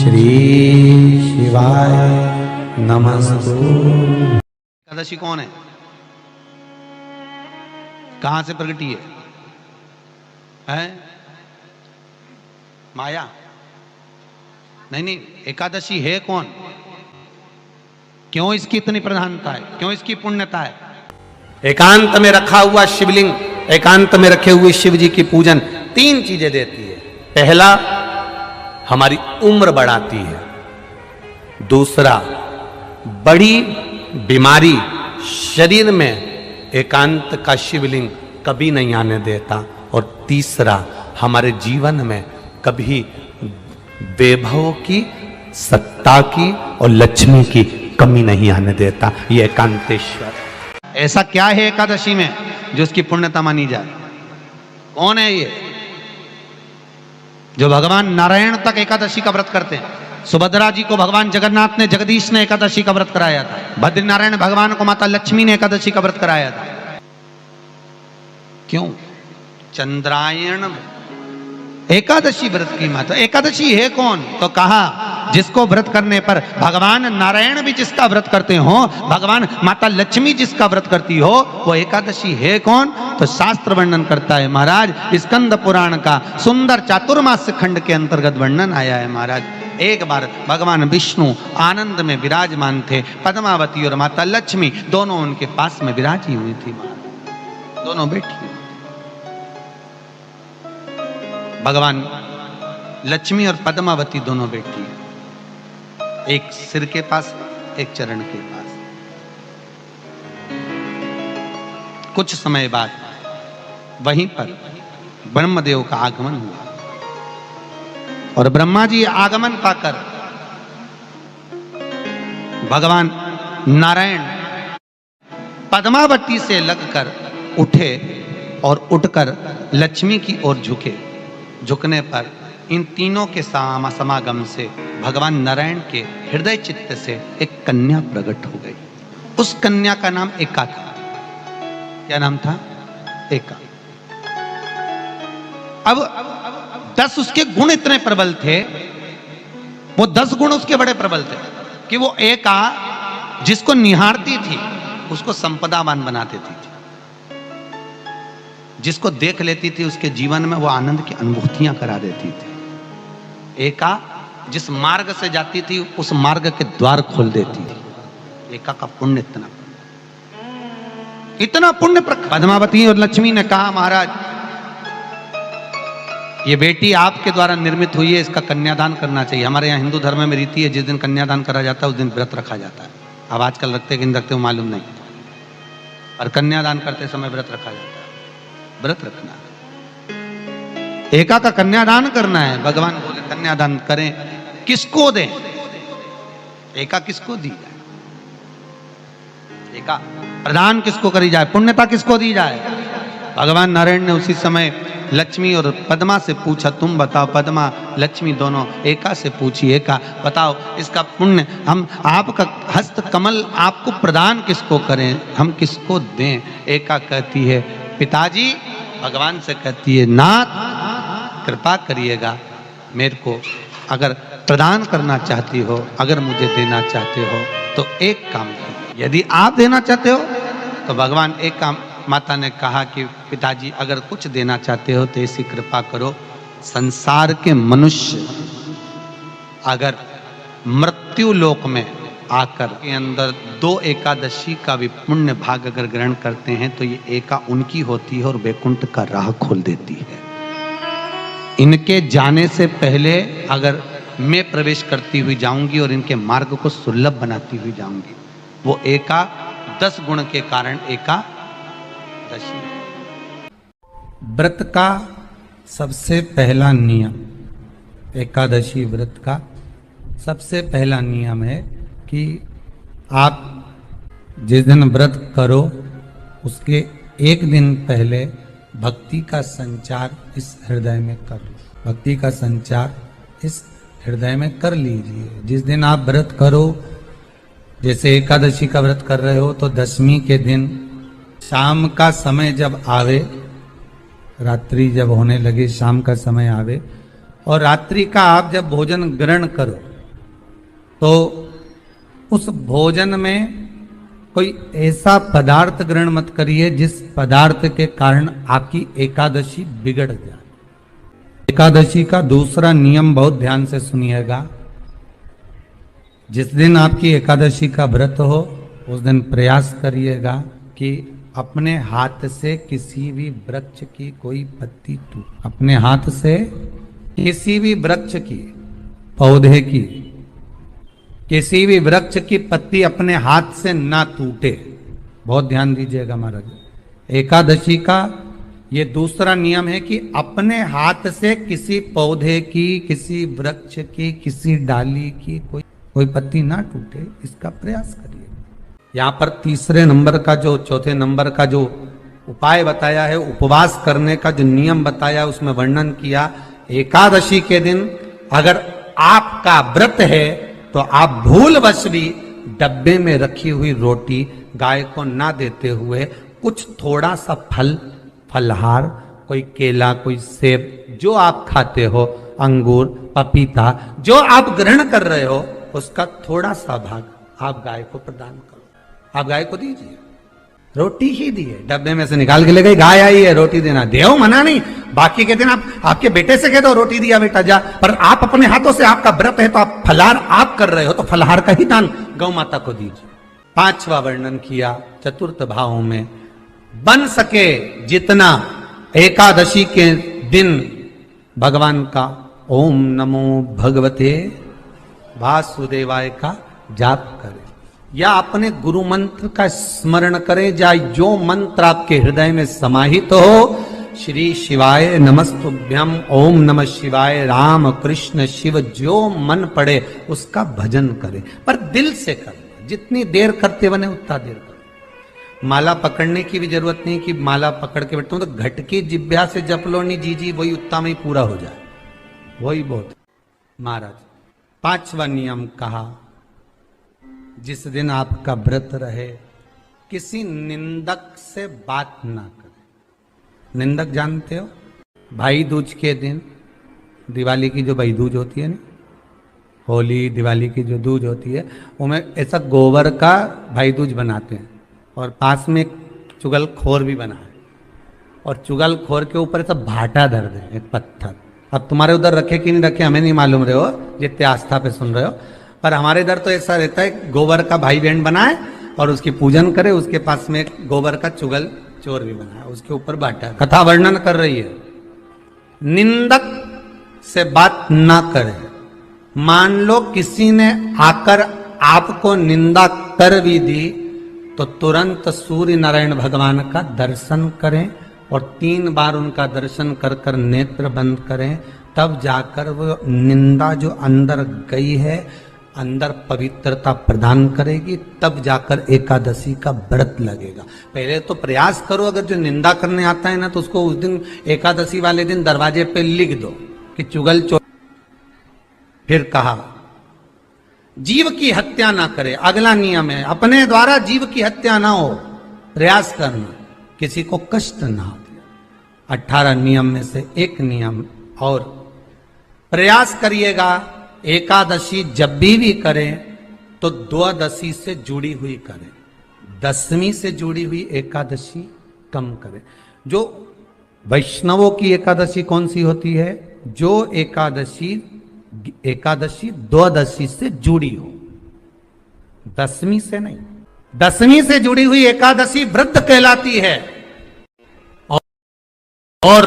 श्री शिवाय नमस्तु। एकादशी कौन है, कहां से प्रगटी है? माया? नहीं, एकादशी है कौन? क्यों इसकी इतनी प्रधानता है, क्यों इसकी पुण्यता है? एकांत में रखा हुआ शिवलिंग, एकांत में रखे हुए शिव जी की पूजन 3 चीजें देती है। पहला, हमारी उम्र बढ़ाती है। दूसरा, बड़ी बीमारी शरीर में एकांत का शिवलिंग कभी नहीं आने देता। और तीसरा, हमारे जीवन में कभी वैभव की, सत्ता की और लक्ष्मी की कमी नहीं आने देता। ये एकांतेश्वर। ऐसा क्या है एकादशी में जो उसकी पुण्यता मानी जाए? कौन है ये जो भगवान नारायण तक एकादशी का व्रत करते हैं? सुभद्रा जी को भगवान जगन्नाथ ने, जगदीश ने एकादशी का व्रत कराया था। बद्रीनारायण भगवान को माता लक्ष्मी ने एकादशी का व्रत कराया था। क्यों? चंद्रायण एकादशी व्रत की माता। एकादशी है कौन? तो कहा जिसको व्रत करने पर भगवान नारायण भी जिसका व्रत करते हो, भगवान माता लक्ष्मी जिसका व्रत करती हो, वो एकादशी है कौन? तो शास्त्र वर्णन करता है महाराज। स्कंद पुराण का सुंदर चातुर्मास्य खंड के अंतर्गत वर्णन आया है महाराज। एक बार भगवान विष्णु आनंद में विराजमान थे। पद्मावती और माता लक्ष्मी दोनों उनके पास में विराजी हुई थी। दोनों बैठी। भगवान लक्ष्मी और पद्मावती दोनों बैठी, एक सिर के पास, एक चरण के पास। कुछ समय बाद वहीं पर ब्रह्मदेव का आगमन हुआ और ब्रह्मा जी आगमन पाकर भगवान नारायण पद्मावती से लगकर उठे और उठकर लक्ष्मी की ओर झुके। झुकने पर इन तीनों के समागम से भगवान नारायण के हृदय चित्त से एक कन्या प्रकट हो गई। उस कन्या का नाम एका था। क्या नाम था? एका। अब 10 उसके गुण इतने प्रबल थे, वो 10 गुण उसके बड़े प्रबल थे कि वो एका जिसको निहारती थी उसको संपदावान बना देती थी। जिसको देख लेती थी उसके जीवन में वो आनंद की अनुभूतियां करा देती थी। एका जिस मार्ग से जाती थी उस मार्ग के द्वार खोल देती थी। एका का पुण्य इतना पुण्य। पद्मावती और लक्ष्मी ने कहा महाराज ये बेटी आपके द्वारा निर्मित हुई है, इसका कन्यादान करना चाहिए। हमारे यहाँ हिंदू धर्म में रीति है, जिस दिन कन्यादान करा जाता है उस दिन व्रत रखा जाता है। अब आजकल रखते कि नहीं रखते हो मालूम नहीं, और कन्यादान करते समय व्रत रखा जाता है। व्रत रखना, एका का कन्यादान करना है। भगवान बोले कन्यादान करें, किसको दें? एका किसको दी जाए? एका प्रदान किसको करी जाए? पुण्यता किसको दी जाए? भगवान नारायण ने उसी समय लक्ष्मी और पद्मा से पूछा, तुम बताओ। पद्मा लक्ष्मी दोनों एका से पूछी, एका बताओ इसका पुण्य हम आपका हस्त कमल आपको प्रदान किसको करें, हम किसको दें? एका कहती है पिताजी, भगवान से कहती है नाथ कृपा करिएगा, मेरे को अगर प्रदान करना चाहती हो, अगर मुझे देना चाहते हो तो एक काम करो। यदि आप देना चाहते हो तो भगवान एक काम, माता ने कहा कि पिताजी अगर कुछ देना चाहते हो तो ऐसी कृपा करो, संसार के मनुष्य अगर मृत्यु लोक में आकर के अंदर 2 एकादशी का भी पुण्य भाग अगर ग्रहण करते हैं तो ये एका उनकी होती है और वैकुंठ का राह खोल देती है। इनके जाने से पहले अगर मैं प्रवेश करती हुई जाऊंगी और इनके मार्ग को सुलभ बनाती हुई जाऊंगी। वो एका 10 गुण के कारण एकादशी। व्रत का सबसे पहला नियम, एकादशी व्रत का सबसे पहला नियम है कि आप जिस दिन व्रत करो उसके एक दिन पहले भक्ति का संचार इस हृदय में कर लो। भक्ति का संचार इस हृदय में कर लीजिए। जिस दिन आप व्रत करो, जैसे एकादशी का व्रत कर रहे हो तो दशमी के दिन शाम का समय जब आवे, रात्रि जब होने लगे, शाम का समय आवे और रात्रि का आप जब भोजन ग्रहण करो तो उस भोजन में कोई ऐसा पदार्थ ग्रहण मत करिए जिस पदार्थ के कारण आपकी एकादशी बिगड़ जाए। एकादशी का दूसरा नियम बहुत ध्यान से सुनिएगा। जिस दिन आपकी एकादशी का व्रत हो उस दिन प्रयास करिएगा कि अपने हाथ से किसी भी वृक्ष की कोई पत्ती टूट, अपने हाथ से किसी भी वृक्ष की, पौधे की, किसी भी वृक्ष की पत्ती अपने हाथ से ना टूटे। बहुत ध्यान दीजिएगा महाराज। एकादशी का ये दूसरा नियम है कि अपने हाथ से किसी पौधे की, किसी वृक्ष की, किसी डाली की कोई पत्ती ना टूटे, इसका प्रयास करिए। यहाँ पर तीसरे नंबर का जो, चौथे नंबर का जो उपाय बताया है, उपवास करने का जो नियम बताया, उसमें वर्णन किया एकादशी के दिन अगर आपका व्रत है तो आप भूलवश भी डब्बे में रखी हुई रोटी गाय को ना देते हुए कुछ थोड़ा सा फल, फलहार, कोई केला, कोई सेब, जो आप खाते हो, अंगूर, पपीता, जो आप ग्रहण कर रहे हो, उसका थोड़ा सा भाग आप गाय को प्रदान करो। आप गाय को दीजिए। रोटी ही दी है, डब्बे में से निकाल के ले गई, गाय आई है, रोटी देना, देव मना नहीं। बाकी के दिन आप आपके बेटे से कह दो रोटी दिया बेटा जा, पर आप अपने हाथों से, आपका व्रत है तो आप फलहार आप कर रहे हो तो फलहार का ही दान गौ माता को दीजिए। पांचवा वर्णन किया चतुर्थ भावों में, बन सके जितना एकादशी के दिन भगवान का ओम नमो भगवते वासुदेवाय का जाप करे या अपने गुरु मंत्र का स्मरण करे, या जो मंत्र आपके हृदय में समाहित हो, श्री शिवाय नमस्तुभ्यम, ओम नमः शिवाय, राम कृष्ण शिव, जो मन पड़े उसका भजन करे, पर दिल से करे। जितनी देर करते बने उतना देर करो। माला पकड़ने की भी जरूरत नहीं कि माला पकड़ के बैठता हूं तो घटकी जिब्या से जप लो नहीं, जी वही उतना में ही पूरा हो जाए, वही बहुत। महाराज पांचवा नियम कहा, जिस दिन आपका व्रत रहे किसी निंदक से बात ना करें। निंदक जानते हो, भाई दूज के दिन, दिवाली की जो भाई दूज होती है ना, होली दिवाली की जो दूज होती है, उनमें ऐसा गोबर का भाई दूज बनाते हैं और पास में एक चुगलखोर भी बना है, और चुगलखोर के ऊपर ऐसा भाटा धर दे, एक पत्थर। अब तुम्हारे उधर रखे कि नहीं रखे हमें नहीं मालूम रहे हो, जितने आस्था पे सुन रहे हो, पर हमारे इधर तो ऐसा रहता है, गोबर का भाई बहन बनाए और उसकी पूजन करे, उसके पास में एक गोबर का चुगल चोर भी बनाए, उसके ऊपर बांटा। कथा वर्णन कर रही है, निंदक से बात ना करे। मान लो किसी ने आकर आपको निंदा कर भी दी तो तुरंत सूर्य नारायण भगवान का दर्शन करें और 3 बार उनका दर्शन कर कर नेत्र बंद करें, तब जाकर वो निंदा जो अंदर गई है, अंदर पवित्रता प्रदान करेगी, तब जाकर एकादशी का व्रत लगेगा। पहले तो प्रयास करो, अगर जो निंदा करने आता है ना तो उसको उस दिन एकादशी वाले दिन दरवाजे पे लिख दो कि चुगल चोर। फिर कहा जीव की हत्या ना करे। अगला नियम है, अपने द्वारा जीव की हत्या ना हो, प्रयास करना, किसी को कष्ट ना हो। 18 नियम में से एक नियम और, प्रयास करिएगा एकादशी जब भी करें तो द्वादशी से जुड़ी हुई करें, दशमी से जुड़ी हुई एकादशी कम करें। जो वैष्णवों की एकादशी कौन सी होती है? जो एकादशी द्वादशी से जुड़ी हो, दशमी से नहीं। दशमी से जुड़ी हुई एकादशी व्रत कहलाती है और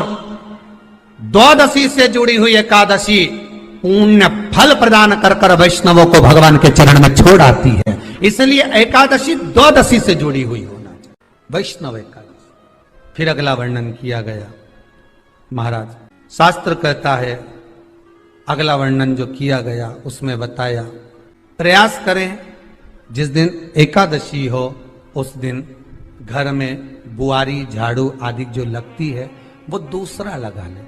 द्वादशी से जुड़ी हुई एकादशी पुण्य फल प्रदान कर कर वैष्णवों को भगवान के चरण में छोड़ आती है। इसलिए एकादशी द्वादशी से जुड़ी हुई होना चाहिए, वैष्णव एकादशी। फिर अगला वर्णन किया गया महाराज, शास्त्र कहता है, अगला वर्णन जो किया गया उसमें बताया, प्रयास करें जिस दिन एकादशी हो उस दिन घर में बुआरी झाड़ू आदि जो लगती है वो दूसरा लगा लें।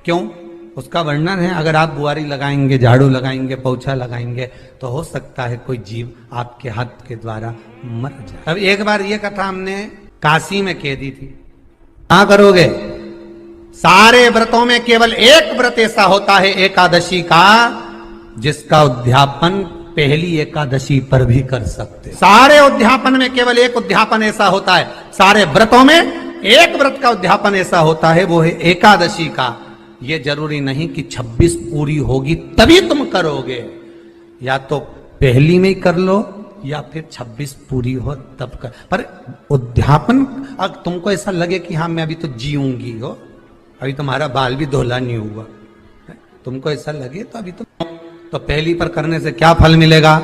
क्यों? उसका वर्णन है, अगर आप बुआरी लगाएंगे, झाड़ू लगाएंगे, पोछा लगाएंगे तो हो सकता है कोई जीव आपके हाथ के द्वारा मर जाए। अब एक बार ये कथा हमने काशी में कह दी थी। क्या करोगे? सारे व्रतों में केवल एक व्रत ऐसा होता है एकादशी का जिसका उद्यापन पहली एकादशी पर भी कर सकते। सारे उद्यापन में केवल एक उद्यापन ऐसा होता है, सारे व्रतों में एक व्रत का उद्यापन ऐसा होता है, वो है एकादशी का। ये जरूरी नहीं कि 26 पूरी होगी तभी तुम करोगे, या तो पहली में ही कर लो या फिर 26 पूरी हो तब कर। पर उद्यापन अगर तुमको ऐसा लगे कि हाँ मैं अभी तो जीऊंगी हो, अभी तुम्हारा बाल भी धोला नहीं हुआ, तुमको ऐसा लगे तो अभी तो पहली पर करने से क्या फल मिलेगा?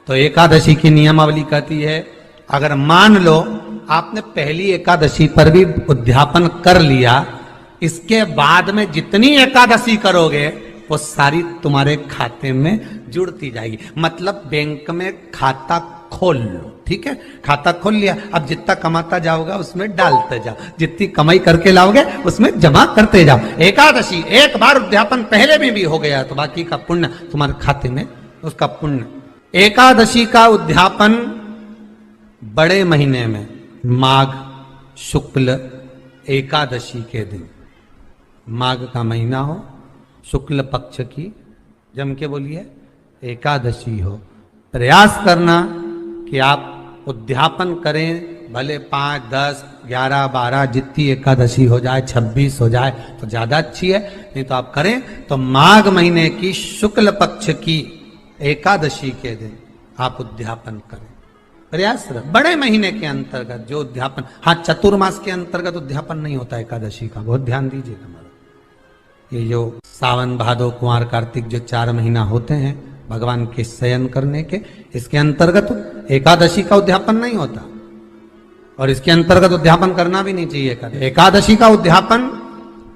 तो एकादशी की नियमावली कहती है, अगर मान लो आपने पहली एकादशी पर भी उद्यापन कर लिया, इसके बाद में जितनी एकादशी करोगे वो सारी तुम्हारे खाते में जुड़ती जाएगी। मतलब बैंक में खाता खोल लो, ठीक है, खाता खोल लिया, अब जितना कमाता जाओगा उसमें डालते जाओ, जितनी कमाई करके लाओगे उसमें जमा करते जाओ। एकादशी एक बार उद्यापन पहले में भी हो गया तो बाकी का पुण्य तुम्हारे खाते में, उसका पुण्य। एकादशी का उद्यापन बड़े महीने में माघ शुक्ल एकादशी के दिन, माघ का महीना हो, शुक्ल पक्ष की, जम के बोलिए एकादशी हो, प्रयास करना कि आप उद्यापन करें, भले 5, 10, 11, 12 जितनी एकादशी हो जाए, 26 हो जाए तो ज्यादा अच्छी है, नहीं तो आप करें तो माघ महीने की शुक्ल पक्ष की एकादशी के दिन आप उद्यापन करें। प्रयास करें बड़े महीने के अंतर्गत जो उद्यापन, हाँ चतुर्मास के अंतर्गत उद्यापन नहीं होता एकादशी का, बहुत ध्यान दीजिए हमारा। ये जो सावन भादो कुंवर कार्तिक जो 4 महीना होते हैं भगवान के शयन करने के, इसके अंतर्गत एकादशी का उद्यापन नहीं होता और इसके अंतर्गत उद्यापन करना भी नहीं चाहिए। एकादशी का उद्यापन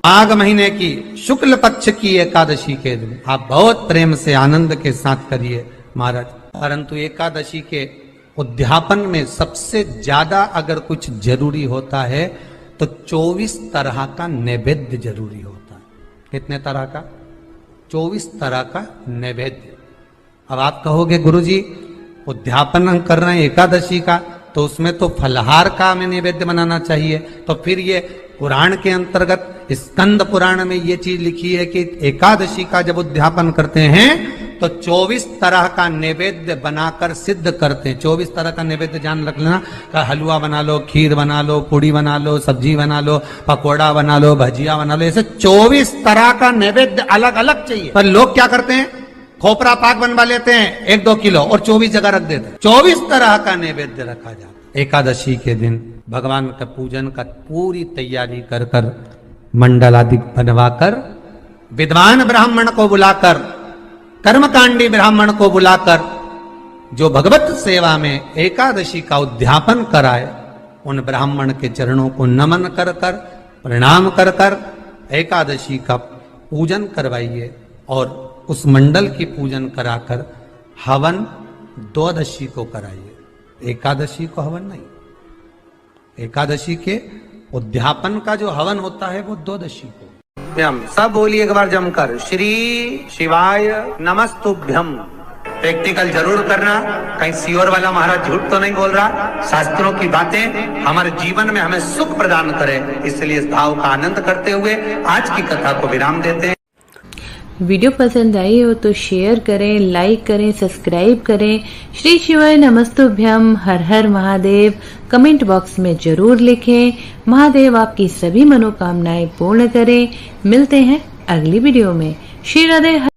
माघ महीने की शुक्ल पक्ष की एकादशी के दिन आप बहुत प्रेम से आनंद के साथ करिए महाराज। परंतु एकादशी के उद्यापन में सबसे ज्यादा अगर कुछ जरूरी होता है तो 24 तरह का नैवेद्य जरूरी होता है। कितने तरह का? 24 तरह का नैवेद्य। अब आप कहोगे गुरुजी उद्यापन हम कर रहे हैं एकादशी का, तो उसमें तो फलहार का हमें नैवेद्य बनाना चाहिए। तो फिर ये पुराण के अंतर्गत स्कंद पुराण में ये चीज लिखी है कि एकादशी का जब उद्यापन करते हैं तो 24 तरह का नैवेद्य बनाकर सिद्ध करते हैं। 24 तरह का नैवेद्य जान रख लेना, का हलवा बना लो, खीर बना लो, पूड़ी बना लो, सब्जी बना लो, पकोड़ा बना लो, भजिया बना लो, ऐसे 24 तरह का नैवेद्य अलग अलग चाहिए। पर लोग क्या करते हैं, खोपरा पाक बनवा लेते हैं 1-2 किलो और 24 जगह रख देते हैं। 24 तरह का नैवेद्य रखा जाता। एकादशी के दिन भगवान का पूजन का पूरी तैयारी कर कर, मंडल आदि बनवाकर, विद्वान ब्राह्मण को बुलाकर, कर्मकांडी ब्राह्मण को बुलाकर जो भगवत सेवा में एकादशी का उद्यापन कराए, उन ब्राह्मण के चरणों को नमन कर कर, प्रणाम कर कर एकादशी का पूजन करवाइए और उस मंडल की पूजन कराकर हवन द्वादशी को कराइए। एकादशी को हवन नहीं, एकादशी के उद्यापन का जो हवन होता है वो द्वादशी को। सब बोलिए एक बार जमकर, श्री शिवाय नमस्तुभ्यम। प्रैक्टिकल जरूर करना, कहीं सियोर वाला महाराज झूठ तो नहीं बोल रहा। शास्त्रों की बातें हमारे जीवन में हमें सुख प्रदान करे, इसलिए इस भाव का आनंद करते हुए आज की कथा को विराम देते हैं। वीडियो पसंद आई हो तो शेयर करें, लाइक करें, सब्सक्राइब करें। श्री शिवाय नमस्तुभ्यम, हर हर महादेव कमेंट बॉक्स में जरूर लिखें। महादेव आपकी सभी मनोकामनाएं पूर्ण करें। मिलते हैं अगली वीडियो में। श्री राधे।